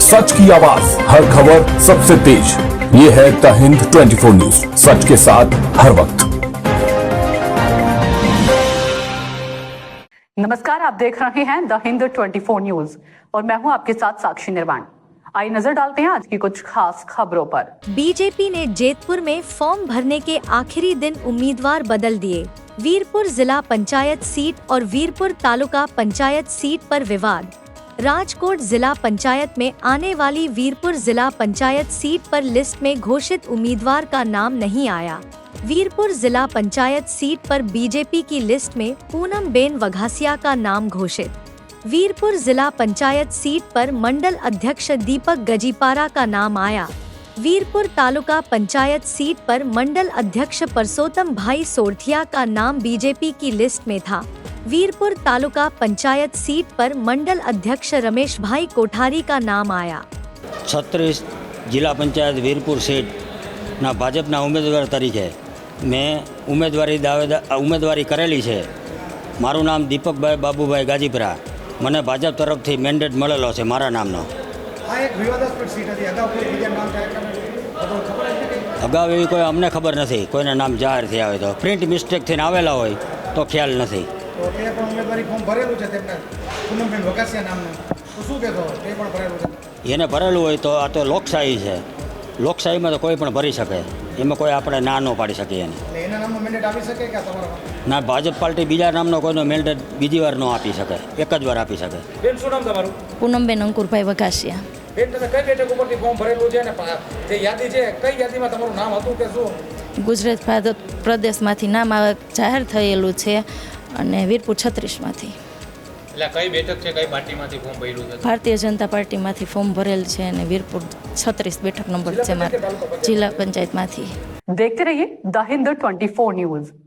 सच की आवाज, हर खबर सबसे तेज। ये है द हिंद 24 न्यूज, सच के साथ हर वक्त। नमस्कार, आप देख रहे हैं द हिंद 24 न्यूज और मैं हूं आपके साथ साक्षी निर्वाण। आइए नजर डालते हैं आज की कुछ खास खबरों पर। बीजेपी ने जेतपुर में फॉर्म भरने के आखिरी दिन उम्मीदवार बदल दिए। वीरपुर जिला पंचायत सीट और वीरपुर तालुका पंचायत सीट पर विवाद। राजकोट जिला पंचायत में आने वाली वीरपुर जिला पंचायत सीट पर लिस्ट में घोषित उम्मीदवार का नाम नहीं आया। वीरपुर जिला पंचायत सीट पर बीजेपी की लिस्ट में पूनमबेन वघासिया का नाम घोषित। वीरपुर जिला पंचायत सीट पर मंडल अध्यक्ष दीपक गजीपारा का नाम आया। वीरपुर तालुका पंचायत सीट पर मंडल अध्यक्ष परसोत्तम भाई सोरथिया का नाम बीजेपी की लिस्ट में था। वीरपुर तालुका पंचायत सीट पर मंडल अध्यक्ष रमेश भाई कोठारी का नाम आया। 36 जिला पंचायत वीरपुर सीट ना भाजपना उम्मीदवार तरीके मैं उम्मीदवारी करेली है। मारू नाम दीपकभाई बाबूभाई गाजीपुरा। મને ભાજપ તરફથી મેન્ડેટ મળેલો છે મારા નામનો। અગાઉ એવી કોઈ અમને ખબર નથી, કોઈના નામ જાહેર થયા હોય તો પ્રિન્ટ મિસ્ટેક થઈને આવેલા હોય તો ખ્યાલ નથી। એને ભરેલું હોય તો આ તો લોકશાહી છે, લોકશાહીમાં તો કોઈ પણ ભરી શકે, એમાં કોઈ આપણે ના ન પાડી શકીએ એને। ના, ભાજપ પાર્ટી બીજા નામનો કોઈનો મેન્ડેટ બીજી વાર ન આપી શકે, એક જ વાર આપી શકે। પૂનમબેન અંકુરભાઈ વઘાસિયા। ગુજરાત ભાજપ પ્રદેશમાંથી નામ જાહેર થયેલું છે અને વીરપુર 36માંથી। ભારતીય જનતા પાર્ટીમાંથી ફોર્મ ભરેલ છે અને વીરપુર 36 બેઠક નંબર છે મારા જિલ્લા પંચાયતમાંથી। देखते रहिए द हिंद 24 न्यूज।